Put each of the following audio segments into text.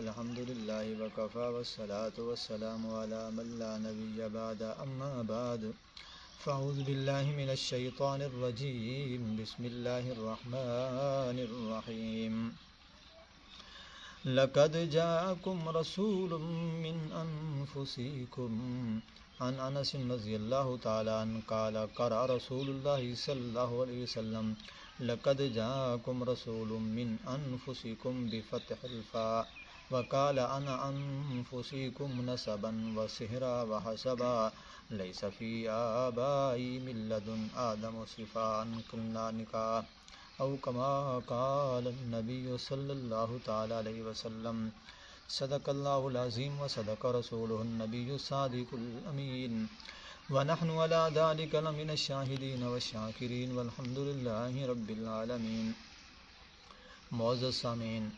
الحمد للہ وکفا والصلاة والسلام علی من لا نبی بعد اما بعد فاعوذ باللہ من الشیطان الرجیم بسم اللہ الرحمن الرحیم لقد جاءکم رسول من انفسکم عن انس رضی اللہ تعالی عنہ قال قرأ رسول اللہ صلی اللہ علیہ وسلم لقد جاءکم رسول من انفسکم بفتح الفاء وقال انا انفسکم نسبا وسہرا وحسبا لیس فی آبائی من لدن آدم صفان قلنا نکاح او کما قال النبی صلی اللہ تعالی علیہ وسلم صدق اللہ العظیم وصدق رسولہ النبی الصادق الامین ونحن على ذلك لمن الشاہدین والشاکرین والحمد للہ رب العالمین۔ معزز سامعین،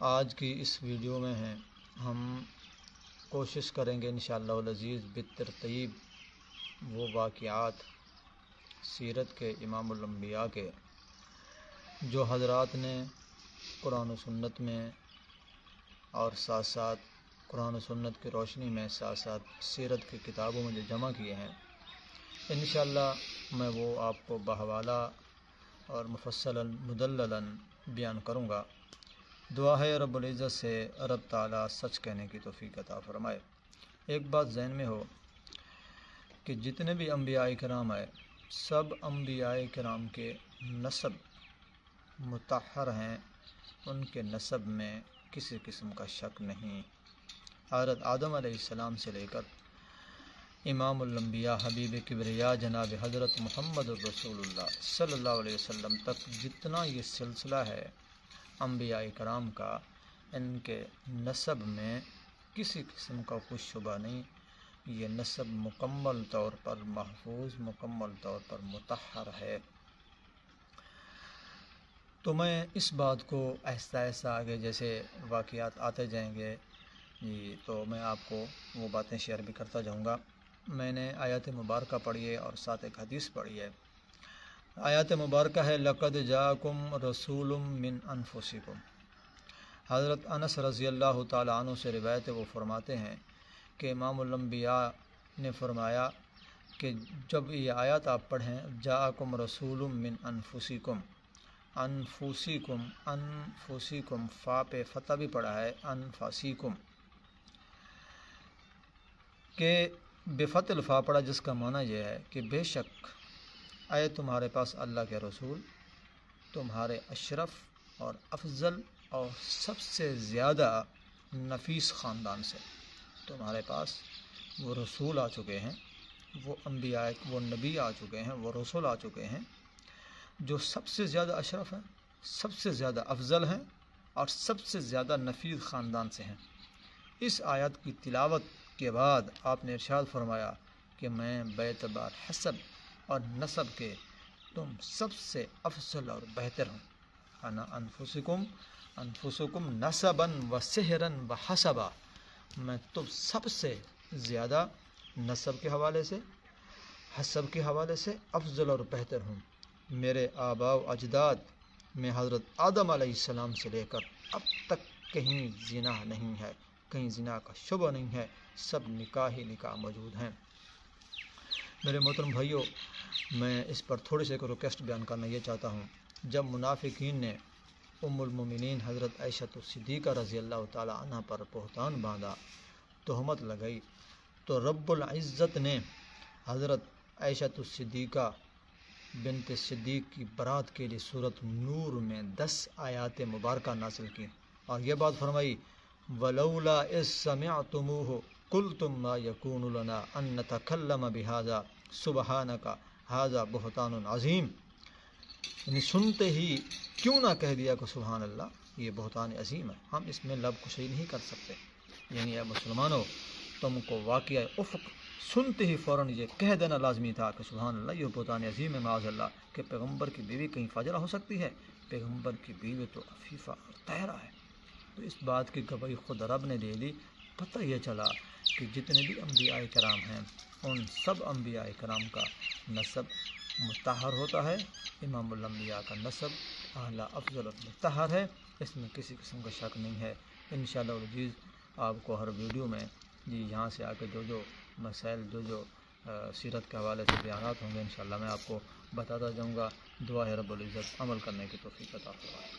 آج کی اس ویڈیو میں ہم کوشش کریں گے انشاءاللہ العزیز بالترتیب وہ واقعات سیرت کے امام الانبیاء کے جو حضرات نے قرآن و سنت میں اور ساتھ ساتھ قرآن و سنت کی روشنی میں ساتھ ساتھ سیرت کی کتابوں میں جو جمع کیے ہیں، انشاءاللہ میں وہ آپ کو بحوالہ اور مفصلا مدللا بیان کروں گا۔ دعا ہے رب العزت سے رب تعالیٰ سچ کہنے کی توفیق عطا فرمائے۔ ایک بات ذہن میں ہو کہ جتنے بھی انبیاء کرام آئے سب انبیاء کرام کے نسب مطہر ہیں، ان کے نسب میں کسی قسم کا شک نہیں۔ حضرت آدم علیہ السلام سے لے کر امام الانبیاء حبیب کبریا جناب حضرت محمد الرسول اللہ صلی اللہ علیہ وسلم تک جتنا یہ سلسلہ ہے انبیاء کرام کا، ان کے نسب میں کسی قسم کا کوئی شبہ نہیں۔ یہ نسب مکمل طور پر محفوظ، مکمل طور پر مطہر ہے۔ تو میں اس بات کو آہستہ آہستہ آگے جیسے واقعات آتے جائیں گے تو میں آپ کو وہ باتیں شیئر بھی کرتا جاؤں گا۔ میں نے آیات مبارکہ پڑھی ہے اور ساتھ ایک حدیث پڑھی ہے۔ آیات مبارکہ ہے لقد جاءکم رسول من انفسکم۔ حضرت انس رضی اللہ تعالی عنہ سے روایت ہے، وہ فرماتے ہیں کہ امام الانبیاء نے فرمایا کہ جب یہ آیات آپ پڑھیں جاءکم رسول من انفسکم، انفسکم فا پہ فتح بھی پڑھا ہے انفسکم کہ بفتح الفا پڑھا، جس کا معنی یہ ہے کہ بے شک آئے تمہارے پاس اللہ کے رسول تمہارے اشرف اور افضل اور سب سے زیادہ نفیس خاندان سے تمہارے پاس وہ رسول آ چکے ہیں، وہ انبیاء، وہ نبی آ چکے ہیں، وہ رسول آ چکے ہیں جو سب سے زیادہ اشرف ہیں، سب سے زیادہ افضل ہیں اور سب سے زیادہ نفیس خاندان سے ہیں۔ اس آیت کی تلاوت کے بعد آپ نے ارشاد فرمایا کہ میں باعتبار حسب اور نسب کے تم سب سے افضل اور بہتر ہوں۔ انا انفسکم نسبا و سہرا و حسبا، میں تم سب سے زیادہ نسب کے حوالے سے، حسب کے حوالے سے افضل اور بہتر ہوں۔ میرے آباء و اجداد میں حضرت آدم علیہ السلام سے لے کر اب تک کہیں زنا نہیں ہے، کہیں زنا کا شبہ نہیں ہے، سب نکاح ہی نکاح موجود ہیں۔ میرے محترم بھائیوں، میں اس پر تھوڑی سی ریکویسٹ بیان کرنا یہ چاہتا ہوں۔ جب منافقین نے ام المومنین حضرت عائشہ صدیقہ رضی اللہ تعالی عنہ پر بہتان باندھا، تہمت لگائی، تو رب العزت نے حضرت عائشہ صدیقہ بنت صدیق کی برات کے لیے سورۃ نور میں 10 آیات مبارکہ نازل کی اور یہ بات فرمائی وَلَوْلَا إِذْ سَمِعْتُمُوهُ قُلْتُمْ مَا يَكُونُ لَنَا أَن نَّتَكَلَّمَ بِهَذَا سُبْحَانَكَ هَذَا بُهْتَانٌ عَظِيمٌ، یعنی سنتے ہی کیوں نہ کہہ دیا کہ سبحان اللہ، یہ بہتان عظیم ہے، ہم اس میں لب کشی نہیں کر سکتے۔ یعنی اے مسلمانوں، تم کو واقعہ افق سنتے ہی فوراً یہ کہہ دینا لازمی تھا کہ سبحان اللہ، یہ بہتان عظیم ہے۔ معاذ اللہ کہ پیغمبر کی بیوی کہیں فاجرہ ہو سکتی ہے؟ پیغمبر کی بیوی تو عفیفہ اور طاہرہ ہے۔ تو اس بات کی گواہی خود رب نے دے دی۔ پتہ یہ چلا کہ جتنے بھی انبیاء کرام ہیں ان سب انبیاء کرام کا نسب مطہر ہوتا ہے۔ امام الانبیاء کا نسب اعلیٰ افضل اور مطہر ہے۔ اس میں کسی قسم کا شک نہیں ہے۔ انشاءاللہ العزیز آپ کو ہر ویڈیو میں جی یہاں سے آ کے جو مسائل جو سیرت کے حوالے سے بیانات ہوں گے انشاءاللہ میں آپ کو بتاتا جاؤں گا۔ دعا ہے رب العزت عمل کرنے کی توفیق عطا فرمائے۔